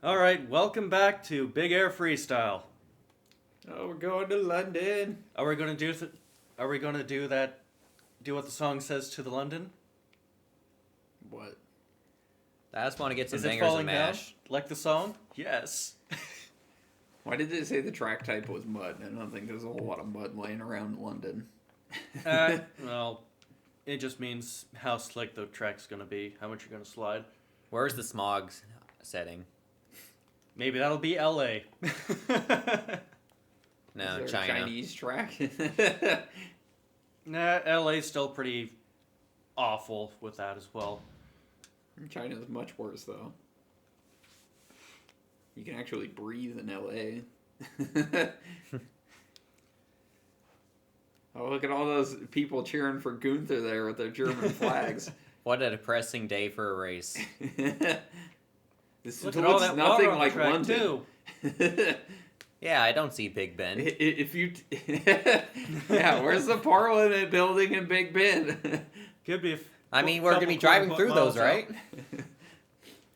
All right, welcome back to Big Air Freestyle. Oh, we're going to London. Are we going to do? Are we going to do that? Do what the song says to the London? What? I just want to get some Is it bangers and falling down mash. like the song? Yes. Why did they say the track type was mud? I don't think there's a whole lot of mud laying around London. Well, it just means how slick the track's going to be, how much you're going to slide. Where's the smog setting? Maybe that'll be L.A. No, Is there a China. Chinese track? Nah, L.A.'s still pretty awful with that as well. China's much worse, though. You can actually breathe in LA. Oh, look at all those people cheering for Gunther there with their German flags. What a depressing day for a race. This Look looks at all that nothing water on the like track, London. too. Yeah, I don't see Big Ben. If you, yeah, where's the Parliament building in Big Ben? Could be. I mean, we're going to be driving through those, right?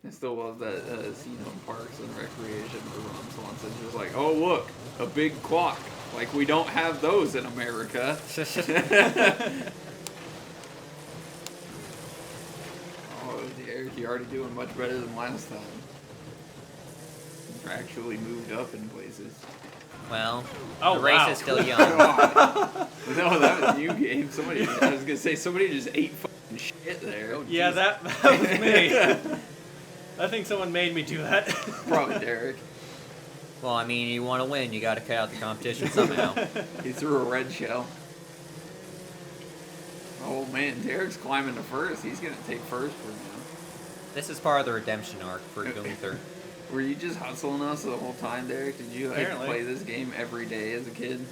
I still love that scene on Parks and Recreation where Ron Swanson's just like, oh, look, a big clock. Like, we don't have those in America. Oh, Eric, you're already doing much better than last time. You've actually moved up in places. Well, Oh, the race wow. is still young. God. No, that was you, Gabe. I was going to say, somebody just ate fucking shit there. Oh, Yeah, geez. that was me. I think someone made me do that. Probably Derek. Well, I mean, you want to win, you got to cut out the competition somehow. He threw a red shell. Oh man, Derek's climbing to first. He's gonna take first for now. This is part of the redemption arc for Gunther. Were you just hustling us the whole time, Derek? Did you Apparently. play this game every day as a kid?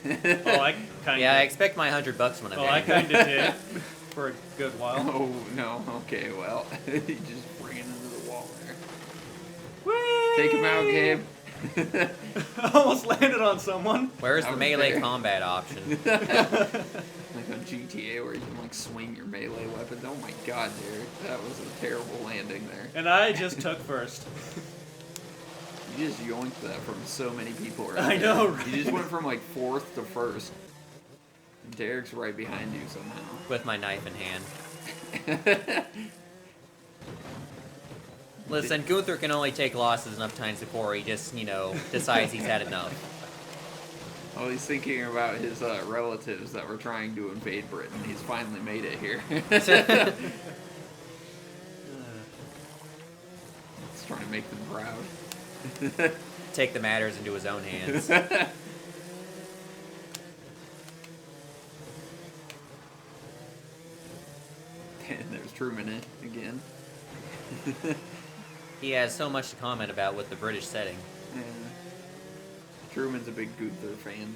Oh, I kind of. Yeah, I expect my $100 when I'm Oh, I there. kind of did for a good while. Oh no. Okay, well, he just ran into the wall there. Whee! Take him out, Gabe. I almost landed on someone. Where's I the was melee there. combat option? Like on GTA where you can like swing your melee weapons. Oh my god, Derek, that was a terrible landing there. And I just took first. You just yoinked that from so many people right I there. know, right? You just went from like fourth to first. And Derek's right behind you somehow. With my knife in hand. Listen, Gunther can only take losses enough times before he just, decides he's had enough. Oh, he's thinking about his relatives that were trying to invade Britain. He's finally made it here. He's trying to make them proud. Take the matters into his own hands. And there's Truman again. He has so much to comment about with the British setting. Yeah. Truman's a big Gunther fan.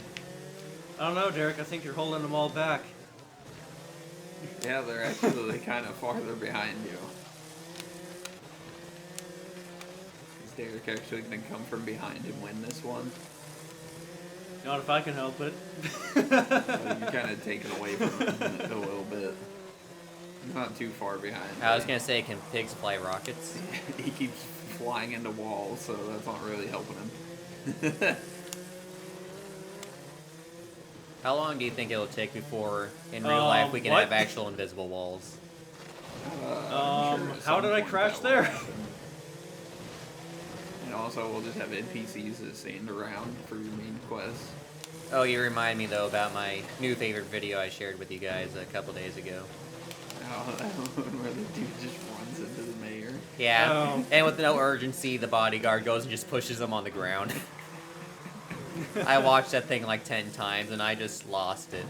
I don't know, Derek. I think you're holding them all back. Yeah, they're actually kind of farther behind you. Is Derek actually going to come from behind and win this one? Not if I can help it. You're kind of taken away from him a little bit. He's not too far behind. I was gonna say, can pigs fly rockets? He keeps flying into walls, so that's not really helping him. How long do you think it'll take before, in real Um, life, we can what? have actual invisible walls? I'm sure at how some did I point crash that will there? happen. And also, we'll just have NPCs that stand around for your main quest. Oh, you remind me, though, about my new favorite video I shared with you guys a couple days ago. Oh, that one where the dude just runs into the mayor. Yeah, Oh. and with no urgency, the bodyguard goes and just pushes him on the ground. I watched that thing like 10 times, and I just lost it.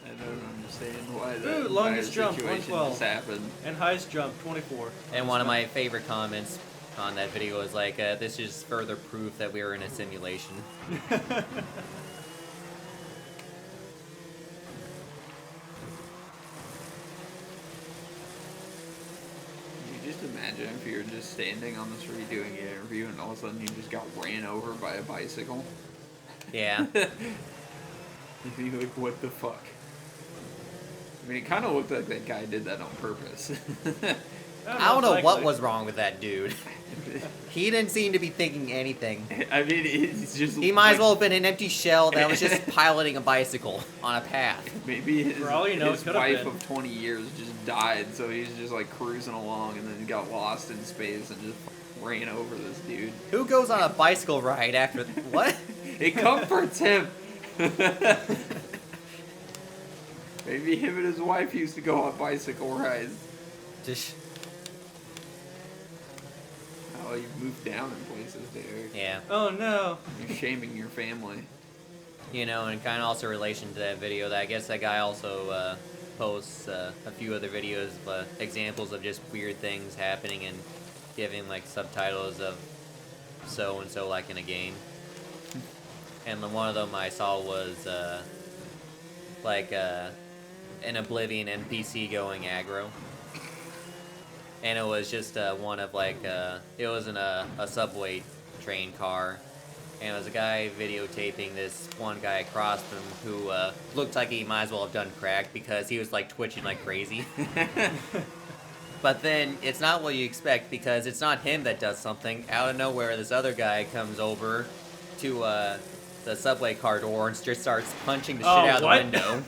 I don't understand why that Ooh, longest entire jump, situation 112. just happened. And highest jump, 24. And one of my favorite comments on that video was like, this is further proof that we were in a simulation. You just imagine if you're just standing on the street doing an interview and all of a sudden you just got ran over by a bicycle. Yeah. You'd be like, what the fuck? I mean, it kind of looked like that guy did that on purpose. I don't know most what likely. was wrong with that dude. He didn't seem to be thinking anything. I mean, it's just. He might like, as well have been an empty shell that was just piloting a bicycle on a path. Maybe For all you know, his it could've wife been. of 20 years just died, so he's just like cruising along and then got lost in space and just ran over this dude. Who goes on a bicycle ride after what? It comforts him. Maybe him and his wife used to go on bicycle rides. Just Oh, you moved down in places, dude. yeah. Oh no. You're shaming your family. You know, and kind of also relation to that video, that I guess that guy also posts a few other videos of examples of just weird things happening and giving like subtitles of so and so like in a game. And the one of them I saw was like an Oblivion NPC going aggro. And it was just one of like it was in a subway train car. And it was a guy videotaping this one guy across from him who looked like he might as well have done crack because he was like twitching like crazy. But then it's not what you expect because it's not him that does something. Out of nowhere, this other guy comes over to the subway car door and just starts punching the shit Oh, out of the what? window.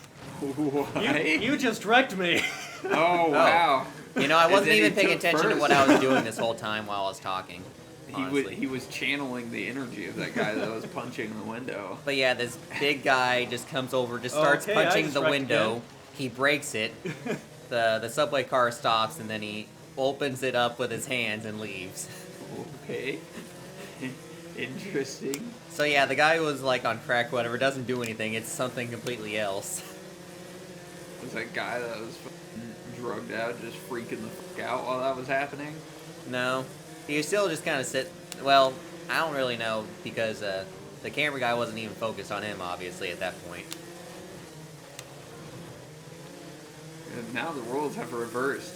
Why? You just wrecked me. Oh, wow. You know, I And wasn't then even he paying took attention to first. what I was doing this whole time while I was talking. He was channeling the energy of that guy that was punching the window. But yeah, this big guy just comes over, just starts Okay, I punching just the wrecked window. again. He breaks it. The subway car stops, and then he opens it up with his hands and leaves. Okay. Interesting. So yeah, the guy who was like on crack, whatever, doesn't do anything. It's something completely else. Was that guy that was fucking drugged out just freaking the fuck out while that was happening? No, he still just kind of sit. Well, I don't really know because the camera guy wasn't even focused on him, obviously, at that point. And now the roles have reversed.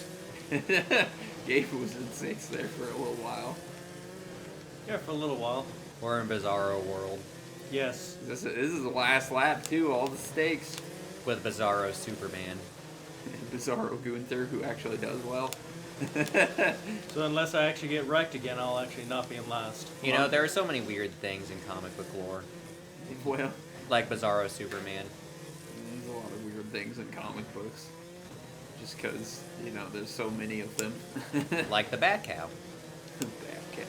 Gabe was in 6th there for a little while. Yeah, for a little while. We're in Bizarro World Yes. This is the last lap too, all the stakes. with Bizarro Superman. Bizarro Gunther, who actually does well. So unless I actually get wrecked again, I'll actually not be in last. You know, there are so many weird things in comic book lore, Well, like Bizarro Superman. there's a lot of weird things in comic books. Just because, you know, there's so many of them. Like the Bat Cow. Bat cow.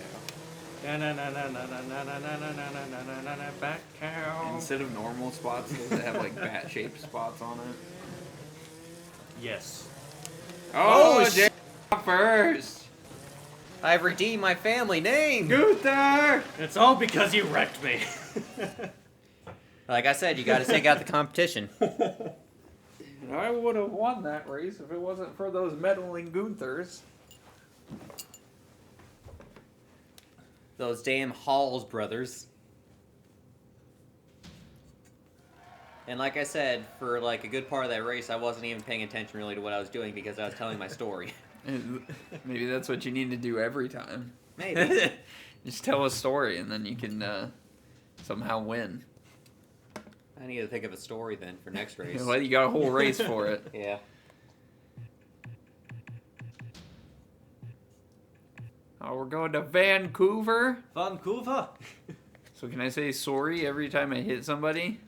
Na-na-na-na-na-na-na-na-na-na-na-na-na-na-na, back cow. Instead of normal spots, does it have like bat-shaped spots on it? Yes. Oh, Oh, Jay first! I've redeemed my family name! Gunther! It's all because you wrecked me. Like I said, you gotta take out the competition. I would have won that race if it wasn't for those meddling Gunthers. Those damn Halls brothers. And like I said, for like a good part of that race, I wasn't even paying attention really to what I was doing because I was telling my story. Maybe that's what you need to do every time. Maybe. Just tell a story and then you can somehow win. I need to think of a story then for next race. Well, you got a whole race for it. Yeah. Oh, we're going to Vancouver. Vancouver. So can I say sorry every time I hit somebody?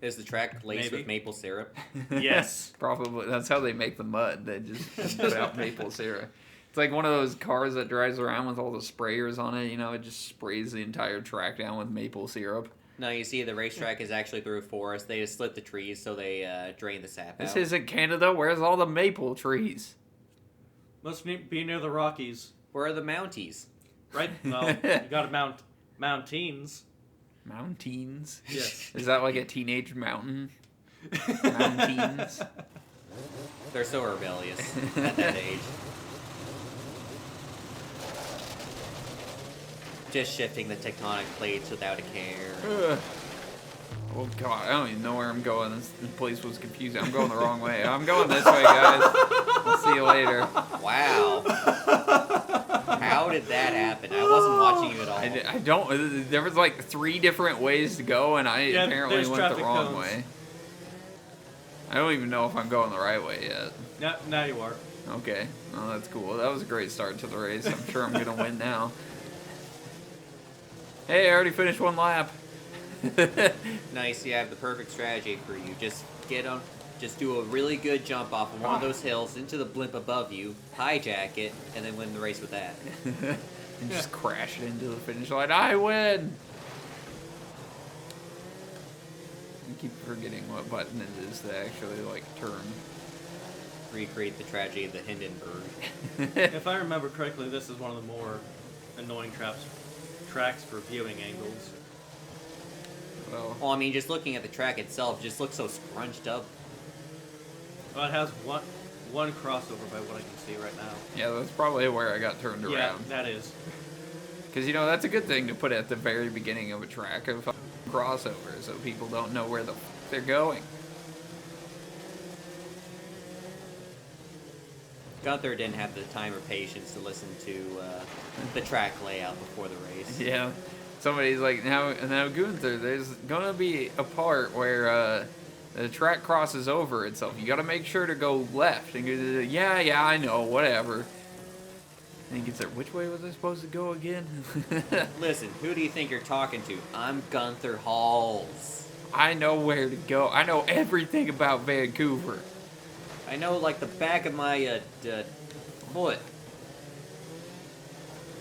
Is the track laced Maybe. with maple syrup? Yes. Probably. That's how they make the mud. They just put out maple syrup. It's like one of those cars that drives around with all the sprayers on it. You know, it just sprays the entire track down with maple syrup. No, you see, the racetrack is actually through a forest. They just split the trees so they drain the sap This out. isn't Canada. Where's all the maple trees? Must be near the Rockies. Where are the Mounties? Right? Well, you gotta mount mountains. Mountains. Yes. Is that like a teenage mountain? Mountains. They're so rebellious at that age. Just shifting the tectonic plates without a care. Ugh. Oh god, I don't even know where I'm going. This place was confusing. I'm going the wrong way. I'm going this way, guys. I'll see you later. Wow. How did that happen? I wasn't watching you at all. I don't. There was like 3 different ways to go, and I Yeah, apparently there's went the traffic wrong cones. way. I don't even know if I'm going the right way yet. Now you are. Okay. Oh, that's cool. That was a great start to the race. I'm sure I'm going to win now. Hey, I already finished one lap. Nice, you have the perfect strategy for you. Just just do a really good jump off of one of those hills into the blimp above you, hijack it, and then win the race with that. And just crash it into the finish line. I win! I keep forgetting what button it is to actually, like, turn. Recreate the tragedy of the Hindenburg. If I remember correctly, this is one of the more annoying tracks for viewing angles. Well, I mean, just looking at the track itself just looks so scrunched up. Well, it has one crossover by what I can see right now. Yeah, that's probably where I got turned Yeah, around. that is. Because, you know, that's a good thing to put at the very beginning of a track of crossover, so people don't know where they're going. Gunther didn't have the time or patience to listen to the track layout before the race. Yeah. Somebody's like, now Gunther, there's gonna be a part where the track crosses over itself. You gotta make sure to go left. And goes, yeah, I know, whatever. And he gets there, which way was I supposed to go again? Listen, who do you think you're talking to? I'm Gunther Halls. I know where to go. I know everything about Vancouver. I know, like, the back of my foot.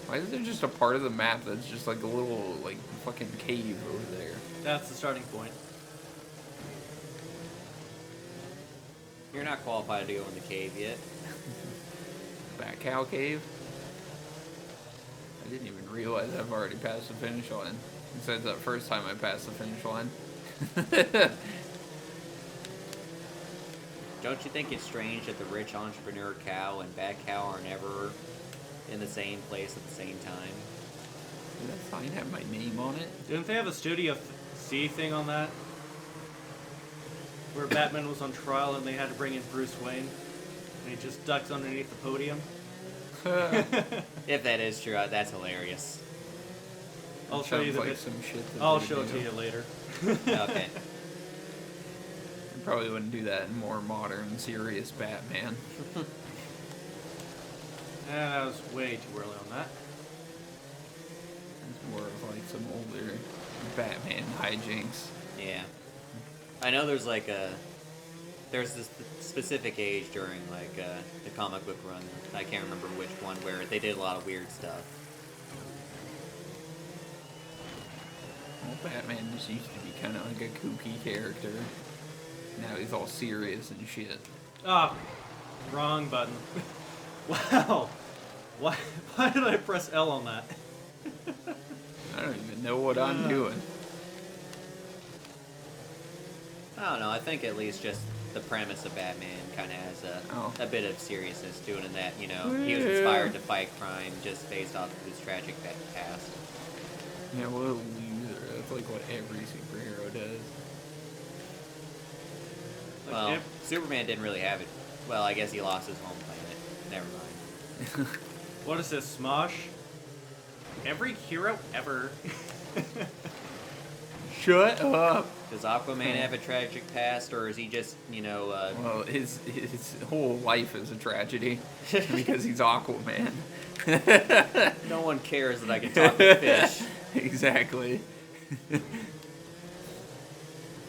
Why is there just a part of the map that's just like a little, like, fucking cave over there? That's the starting point. You're not qualified to go in the cave yet. Back cow cave? I didn't even realize I've already passed the finish line. Besides that first time I passed the finish line. Don't you think it's strange that the rich entrepreneur cow and bad cow are never in the same place at the same time? Did that sign have my name on it? Didn't they have a Studio C thing on that? Where Batman was on trial and they had to bring in Bruce Wayne, and he just ducks underneath the podium. If that is true, that's hilarious. I'll show you the like bit. some shit that I'll they show it do. to you later. Okay. I probably wouldn't do that in more modern, serious Batman. I was way too early on that. It's more of like some older Batman hijinks. Yeah. I know there's like there's this specific age during like the comic book run. I can't remember which one where they did a lot of weird stuff. Well, Batman just used to be kind of like a kooky character. Now he's all serious and shit. Ah, wrong button. Wow. Why did I press L on that? I don't even know what I'm doing. I don't know. I think at least just the premise of Batman kind of has a bit of seriousness to it, in that, you know, he was inspired to fight crime just based off of his tragic past. Yeah, what a loser. That's like what every superhero does. Well, Superman didn't really have it. Well, I guess he lost his home planet. Never mind. What is this, Smosh? Every hero ever. Shut up. Does Aquaman have a tragic past, or is he just, you know... Well, his whole life is a tragedy because he's Aquaman. No one cares that I can talk to fish. Exactly.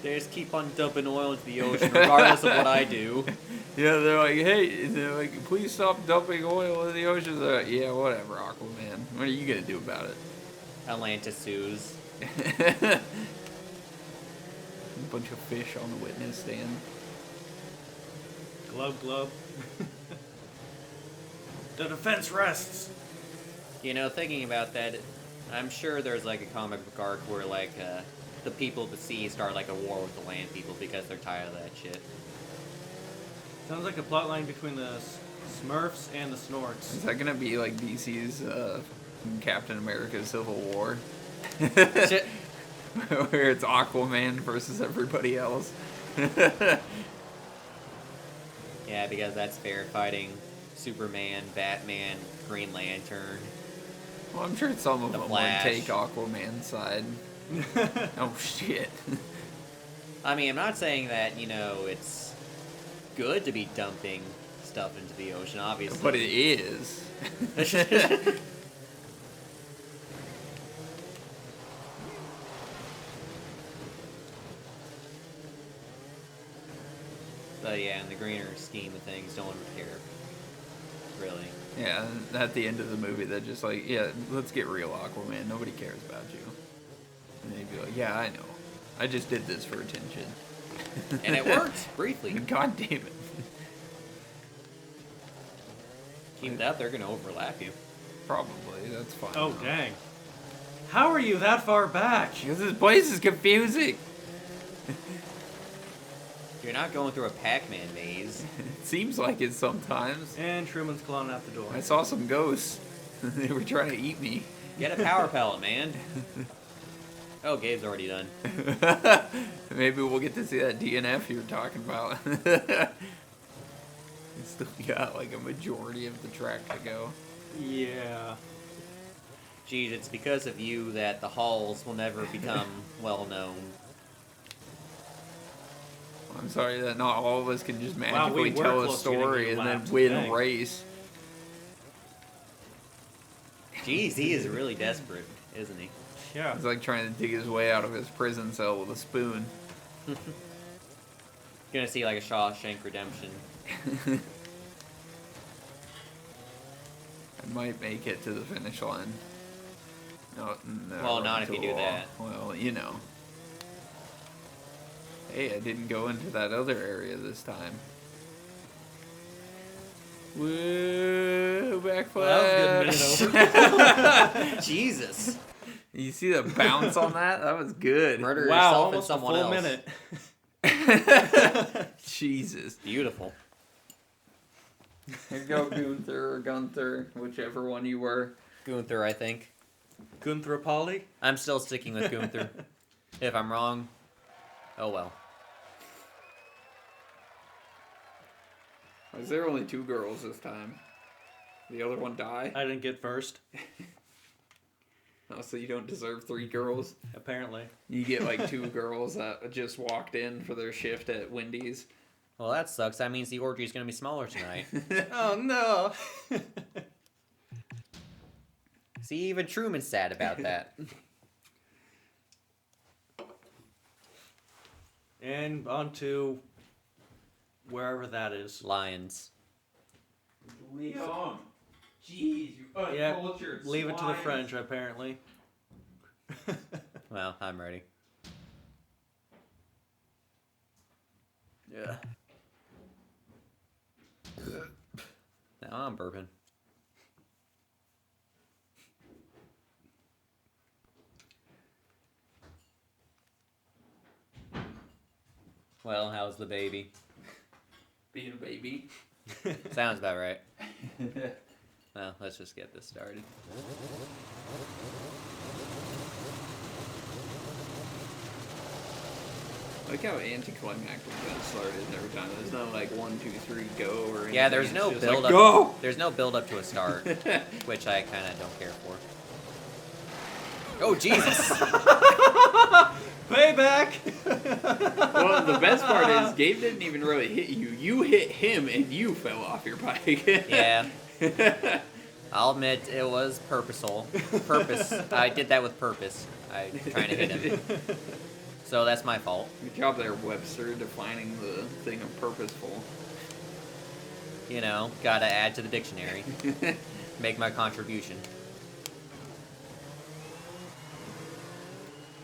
They just keep on dumping oil into the ocean, regardless of what I do. Yeah, they're like, hey, please stop dumping oil in the ocean. They're like, yeah, whatever, Aquaman. What are you gonna do about it? Atlantis sues. A bunch of fish on the witness stand. Glub. The defense rests. You know, thinking about that, I'm sure there's like a comic book arc where like the people of the sea start like a war with the land people because they're tired of that shit. Sounds like a plotline between the Smurfs and the Snorks. Is that gonna be like DC's Captain America Civil War? Shit. Where it's Aquaman versus everybody else. Yeah, because that's fair, fighting Superman, Batman, Green Lantern. Well, I'm sure some of The them Flash. would take Aquaman's side. Oh shit. I mean, I'm not saying that, you know, it's good to be dumping stuff into the ocean, obviously. But it is. But yeah, in the greener scheme of things, no one would care. Really. Yeah, at the end of the movie, they're just like, yeah, let's get real, Aquaman. Nobody cares about you. And they'd be like, yeah, I know. I just did this for attention. And it worked, briefly. God damn it. Keep that, they're gonna overlap you. Probably, that's fine. Oh, though. dang. How are you that far back? Because this place is confusing. You're not going through a Pac-Man maze. It seems like it sometimes. And Truman's clawing out the door. I saw some ghosts. They were trying to eat me. Get a power pellet, man. Oh, Gabe's already done. Maybe we'll get to see that DNF you were talking about. Still got like a majority of the track to go. Yeah. Geez, it's because of you that the halls will never become well known. I'm sorry that not all of us can just Wow, we magically were tell a close to getting story you and then lapped. win Dang. a race. Jeez, he is really desperate, isn't he? Yeah. He's like trying to dig his way out of his prison cell with a spoon. Gonna see like a Shawshank Redemption. I might make it to the finish line. No, Well, not if you do that. Well, you know. Hey, I didn't go into that other area this time. Woo! Backflip! Well, that was a good minute over. Jesus. You see the bounce on that? That was good. Murder Wow, yourself and almost a someone full else. minute. Jesus. Beautiful. Here you go, Gunther or Gunther, whichever one you were. Gunther, I think. Gunther Apolli? I'm still sticking with Gunther. If I'm wrong, oh well. Is there only 2 girls this time? The other one die? I didn't get first, Oh, so you don't deserve 3 girls? apparently. You get like 2 girls that just walked in for their shift at Wendy's. Well, that sucks. That means the orgy is going to be smaller tonight. Oh, no. See, even Truman's sad about that. And on to wherever that is. Lions. Leon! Jeez, you Yeah, uncultured leave it to the swine. French, apparently. Well, I'm ready. Yeah. Now I'm burping. Well, how's the baby? Being a baby. Sounds about right. Well, let's just get this started. I like how anticlimactic that started every time. There's no like 1, 2, 3, go or anything. Yeah, there's no It's just build like, up. Go! There's no build up to a start, which I kind of don't care for. Oh Jesus! Payback! Well, the best part is Gabe didn't even really hit you. You hit him and you fell off your bike. Yeah. I'll admit it was purposeful. I did that with purpose. I trying to hit him. So that's my fault. Good job there, Webster, defining the thing of purposeful. You know, gotta add to the dictionary. Make my contribution.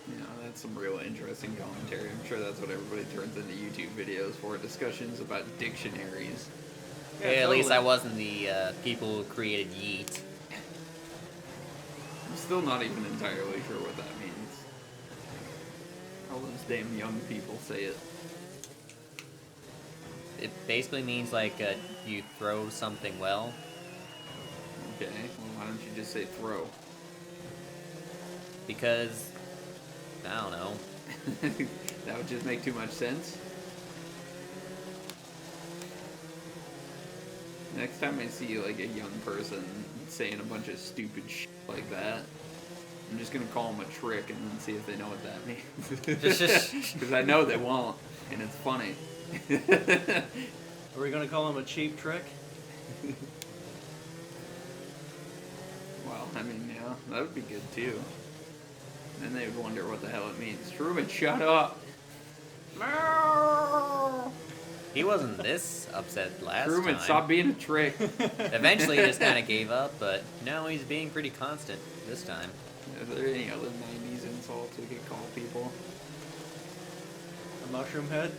Yeah, that's some real interesting commentary. I'm sure that's what everybody turns into YouTube videos for, discussions about dictionaries. Yeah, At least totally. I wasn't the people who created yeet. I'm still not even entirely sure what that means. All those damn young people say it. It basically means like you throw something well. Okay, well, why don't you just say throw? Because, I don't know. That would just make too much sense. Next time I see like a young person saying a bunch of stupid shit like that, I'm just gonna call them a trick and then see if they know what that means. Because I know they won't, and it's funny. Are we gonna call him a cheap trick? Well, I mean, yeah, that would be good too. Then they would wonder what the hell it means. Truman, shut up! He wasn't this upset last Truman, time. stop being a trick. Eventually, he just kind of gave up, but now he's being pretty constant this time. Are there any other 90s insults we could call people? A mushroom head?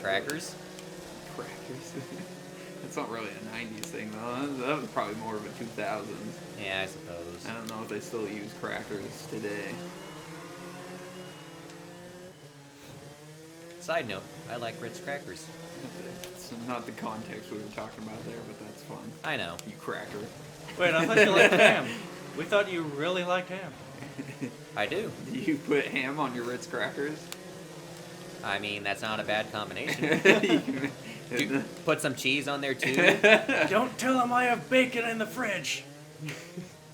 Crackers? Crackers. That's not really a 90s thing, though. That was probably more of a 2000s. Yeah, I suppose. I don't know if they still use crackers today. Side note, I like Ritz crackers. It's not the context we were talking about there, but that's fun. I know. You cracker. Wait, I thought you liked ham. We thought you really liked ham. I do. Do you put ham on your Ritz crackers? I mean, that's not a bad combination. You- Put some cheese on there too. Don't tell them I have bacon in the fridge.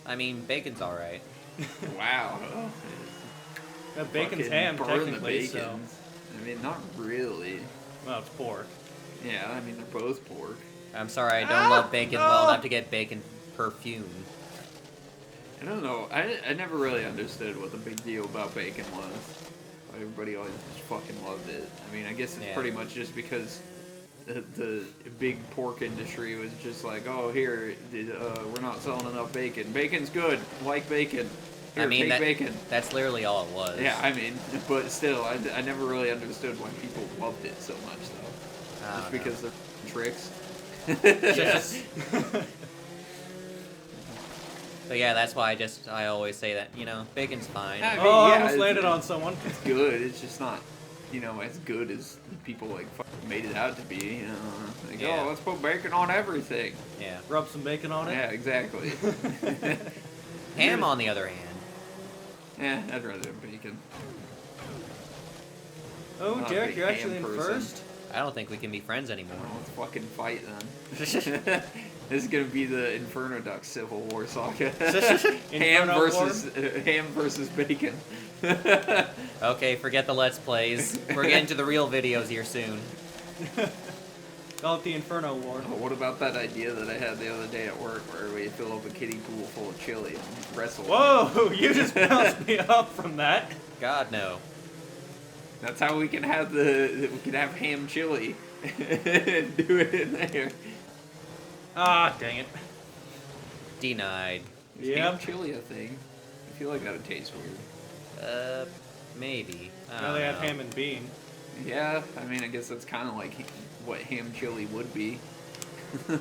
I mean, bacon's alright. Wow. Bacon's Fucking ham, burn technically, the so... bacon. I mean, not really. Well, it's pork. Yeah, I mean, they're both pork. I'm sorry, I don't love bacon well enough to get bacon perfume. I don't know. I never really understood what the big deal about bacon was. Why everybody always just fucking loved it. I mean, I guess it's Yeah. pretty much just because the big pork industry was just like, oh, here, we're not selling enough bacon. Bacon's good. Like bacon. Here, I mean, take bacon. that's literally all it was. Yeah, I mean, but still, I never really understood why people loved it so much, though. I Just don't know. because they're tricks. Yes. But yeah, that's why I always say that, bacon's fine. I mean, Oh, I yeah, almost it's- landed on someone. It's good. It's just not, as good as people like fucking made it out to be. Like, Yeah. oh, let's put bacon on everything. Yeah. Rub some bacon on it. Yeah, exactly. Ham, on the other hand. Yeah, I'd rather have bacon. Oh, Not a Derek, big you're ham actually in person. first? I don't think we can be friends anymore. Well, let's fucking fight then. This is gonna be the Inferno Duck Civil War saga. ham Inferno versus bacon. Okay, forget the Let's Plays. We're getting to the real videos here soon. Call it the Inferno War. Oh, what about that idea that I had the other day at work where we fill up a kiddie pool full of chili and wrestle? Whoa, you just bounced me up from that. God, no. That's how we can have ham chili. Do it in there. Ah, dang it. Denied. Is Yep. ham chili a thing? I feel like that would taste weird. Maybe. I Now don't they have know. ham and bean. Yeah, I mean, I guess that's kind of like what ham chili would be. Ham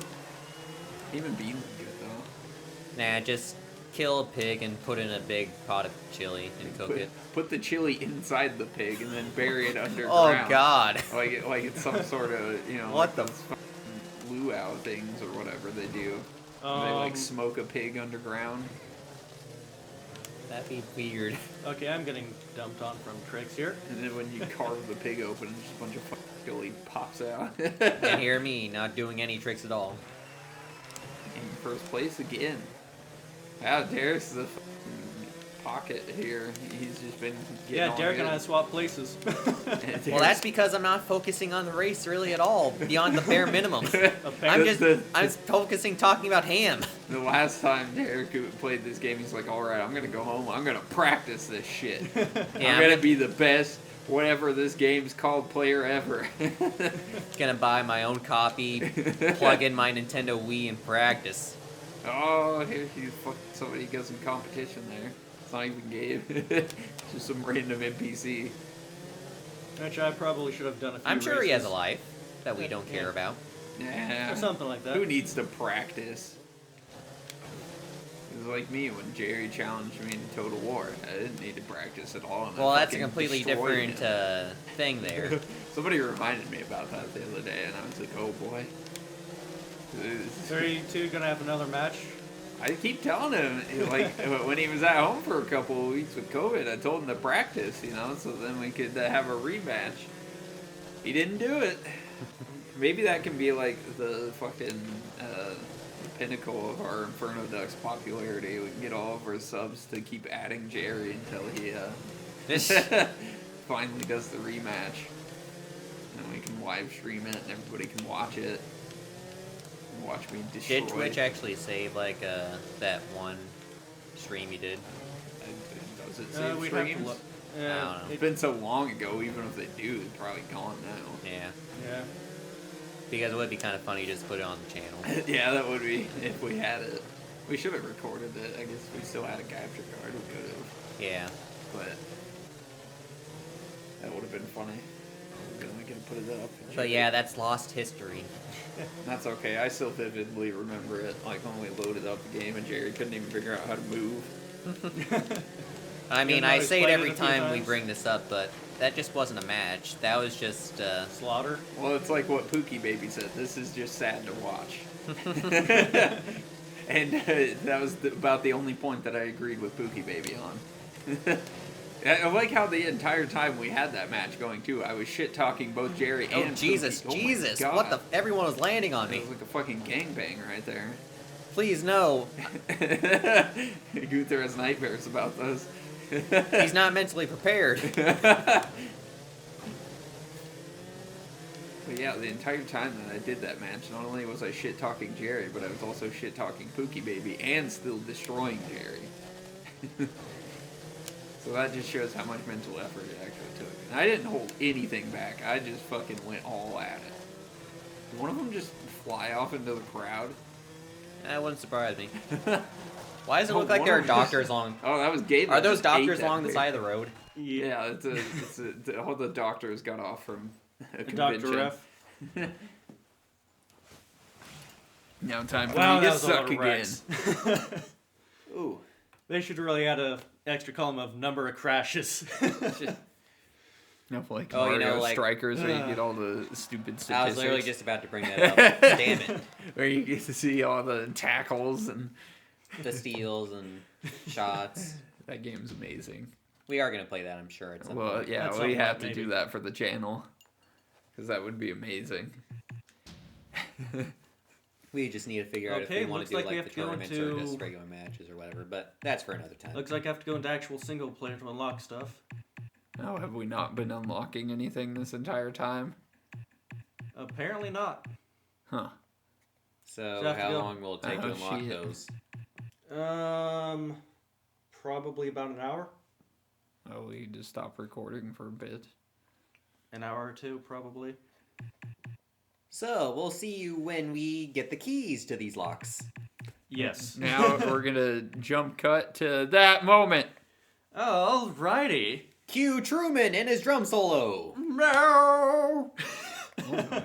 and beans are good though. Nah, just kill a pig and put in a big pot of chili and cook it. Put the chili inside the pig and then bury it Oh, underground. God. Like it's some sort of What like the those fucking luau things or whatever they do. They Um, like smoke a pig underground. That'd be weird. Okay, I'm getting dumped on from tricks here. And then when you carve the pig open, just a bunch of fucking chili pops out. And hear me, not doing any tricks at all. In first place again. Wow, Derek's the fucking pocket here. He's just been getting Yeah, all Derek and good. I swap places. Well, that's because I'm not focusing on the race really at all, beyond the bare minimum. I'm That's focusing talking about ham. the last time Derek played this game, he's like, alright, I'm gonna go home, I'm gonna practice this shit. I'm gonna be the best, whatever this game's called, player ever. Gonna buy my own copy, plug in my Nintendo Wii and practice. Oh, here you fucking somebody got some competition there. It's not even Gabe. It's just some random NPC. Which I probably should have done a few I'm sure he has a races. life that we don't care about. Yeah. Or something like that. Who needs to practice? It was like me when Jerry challenged me in Total War. I didn't need to practice at all. And I Well, that's a fucking completely destroyed different him. thing there. Somebody reminded me about that the other day, and I was like, oh boy. Are you two gonna have another match? I keep telling him, like, when he was at home for a couple of weeks with COVID, I told him to practice, so then we could have a rematch. He didn't do it. Maybe that can be, like, the fucking pinnacle of our Inferno Ducks popularity. We can get all of our subs to keep adding Jerry until he finally does the rematch. And we can live stream it and everybody can watch it. watch me destroy. Did Twitch actually save like that one stream you did? Does it save We'd have to streams? look. I don't know. It's been so long ago, even if they do, it's probably gone now. Yeah. Yeah. Because it would be kind of funny just to put it on the channel. Yeah, that would be, if we had it. We should have recorded it. I guess if we still had a capture card, we could have. Yeah. But that would have been funny. Then we could put it up. But yeah, that's lost history. That's okay. I still vividly remember it. Like when we loaded up the game and Jerry couldn't even figure out how to move. I mean, know, I he's say it played every it a few time we times. bring this up, but that just wasn't a match. That was just, Slaughter. Well, it's like what Pookie Baby said. This is just sad to watch. And that was about the only point that I agreed with Pookie Baby on. I like how the entire time we had that match going too, I was shit talking both Jerry oh and Jesus, Pookie. Oh my Jesus, God. what the, everyone was landing on It me. was like a fucking gangbang right there. Please no. Gunther has nightmares about those. He's not mentally prepared. But yeah, the entire time that I did that match, not only was I shit talking Jerry, but I was also shit talking Pookie Baby and still destroying Jerry. So that just shows how much mental effort it actually took. And I didn't hold anything back. I just fucking went all at it. Did one of them just fly off into the crowd? That wouldn't surprise me. Why does it Oh, look like one there are of them just- doctors along? Oh, that was Gabe. Are that those just ate doctors that along the pig. side of the road? Yeah, all the doctors got off from a Dr. convention. F. Now time for Wow, me that to was a lot suck of again. wrecks. Ooh. They should really add a extra column of number of crashes. No, like Oh, you Mario know, like- Strikers, where you get all the stupid statistics. I was literally just about to bring that up. Damn it. Where you get to see all the tackles, and The steals and shots. that game's amazing. We are going to play that, I'm sure, at some Well, point. yeah, At we some have point, to do maybe. that for the channel, because that would be amazing. We just need to figure out if Okay, we want looks to do like we like have the to go tournaments or into- just regular matches or whatever, but that's for another time. Looks like I have to go into actual single player to unlock stuff. Oh, have we not been unlocking anything this entire time? Apparently not. Huh. So So I have to how go- long will it take to Oh, unlock shit. those? Probably about an hour. Oh, we just stop recording for a bit. An hour or two, probably. So we'll see you when we get the keys to these locks. Yes. Now we're gonna jump cut to that moment. Alrighty. Cue Truman and his drum solo. No. Oh,